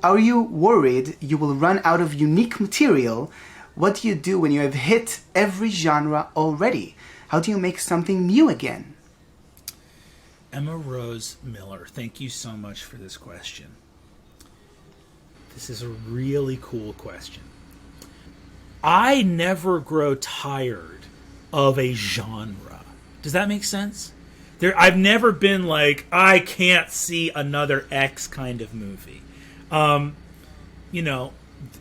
Are you worried you will run out of unique material? What do you do when you have hit every genre already? How do you make something new again? Emma Rose Miller, thank you so much for this question. This is a really cool question. I never grow tired of a genre. Does that make sense? I've never been like, I can't see another X kind of movie.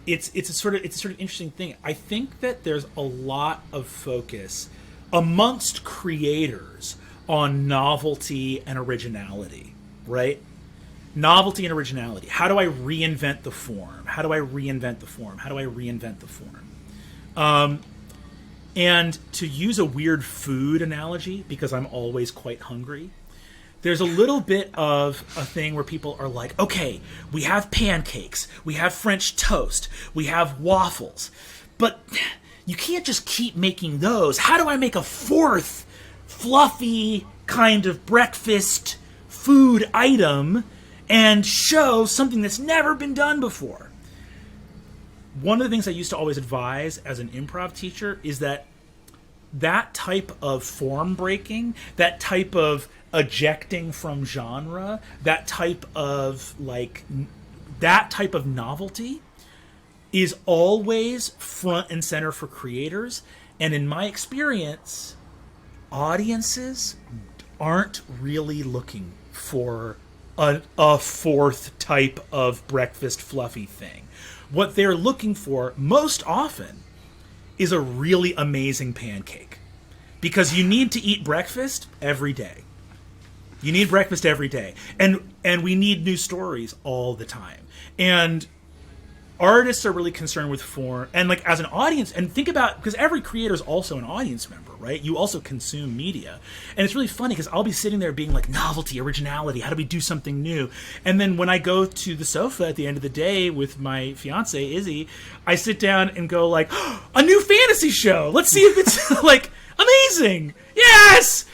It's a sort of interesting thing. I think that there's a lot of focus amongst creators on novelty and originality, right? Novelty and originality. How do I reinvent the form? How do I reinvent the form? How do I reinvent the form? And to use a weird food analogy, because I'm always quite hungry, there's a little bit of a thing where people are like, okay, we have pancakes, we have French toast, we have waffles, but you can't just keep making those. How do I make a fourth fluffy kind of breakfast food item and show something that's never been done before? One of the things I used to always advise as an improv teacher is that type of form breaking, that type of ejecting from genre, that type of novelty is always front and center for creators. And in my experience, audiences aren't really looking for a fourth type of breakfast fluffy thing. What they're looking for most often is a really amazing pancake. Because you need to eat breakfast every day. You need breakfast every day. And we need new stories all the time. And artists are really concerned with form. And like as an audience, and think about, because every creator is also an audience member, right? You also consume media. And it's really funny because I'll be sitting there being like, novelty, originality, how do we do something new? And then when I go to the sofa at the end of the day with my fiance, Izzy, I sit down and go like, oh, a new fantasy show. Let's see if it's like amazing. Yes!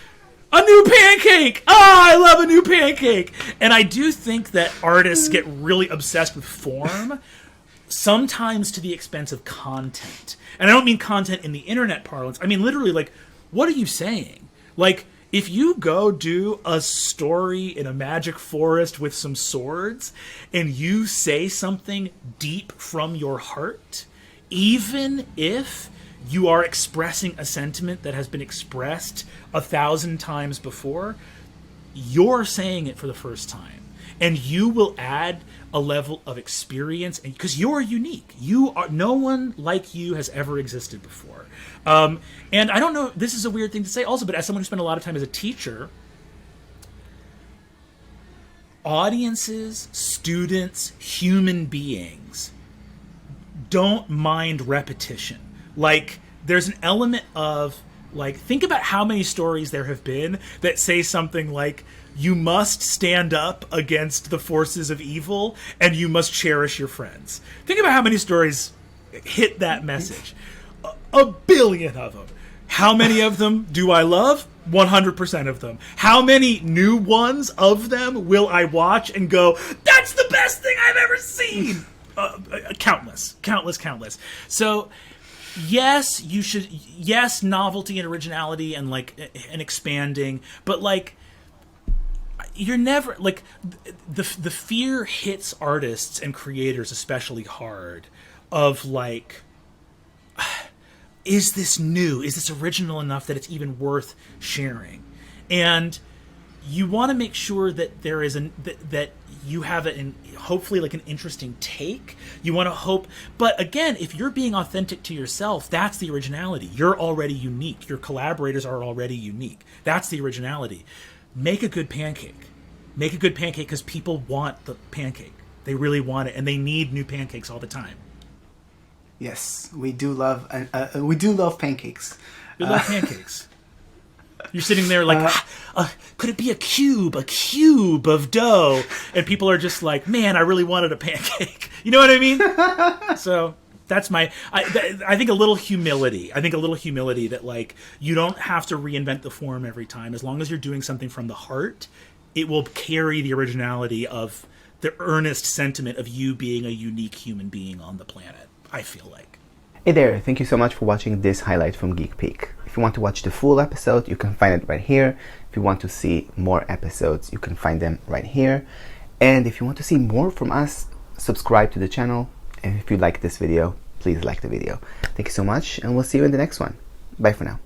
A new pancake! I love a new pancake! And I do think that artists get really obsessed with form, sometimes to the expense of content. And I don't mean content in the internet parlance. I mean literally, like, what are you saying? Like, if you go do a story in a magic forest with some swords, and you say something deep from your heart, even if you are expressing a sentiment that has been expressed 1,000 times before, you're saying it for the first time. And you will add a level of experience, because you're unique. No one like you has ever existed before. And I don't know, this is a weird thing to say also, but as someone who spent a lot of time as a teacher, audiences, students, human beings don't mind repetition. Like, there's an element of, like, think about how many stories there have been that say something like, you must stand up against the forces of evil and you must cherish your friends. Think about how many stories hit that message. A billion of them. How many of them do I love? 100% of them. How many new ones of them will I watch and go, that's the best thing I've ever seen? Countless. So, yes, you should. Yes, novelty and originality and and expanding, but like, you're never like the fear hits artists and creators especially hard. Of like, is this new? Is this original enough that it's even worth sharing? And you want to make sure that there is that you have hopefully like an interesting take. You want to hope, but again, if you're being authentic to yourself, that's the originality. You're already unique. Your collaborators are already unique. That's the originality. Make a good pancake. Make a good pancake because people want the pancake. They really want it, and they need new pancakes all the time. Yes, we do love pancakes. We love pancakes. You're sitting there like, could it be a cube of dough? And people are just like, man, I really wanted a pancake. You know what I mean? So that's I think a little humility. I think a little humility that like, you don't have to reinvent the form every time. As long as you're doing something from the heart, it will carry the originality of the earnest sentiment of you being a unique human being on the planet, I feel like. Hey there, thank you so much for watching this highlight from Geek Peek. If you want to watch the full episode, you can find it right here. If you want to see more episodes, you can find them right here. And if you want to see more from us, subscribe to the channel. And if you like this video, please like the video. Thank you so much, and we'll see you in the next one. Bye for now.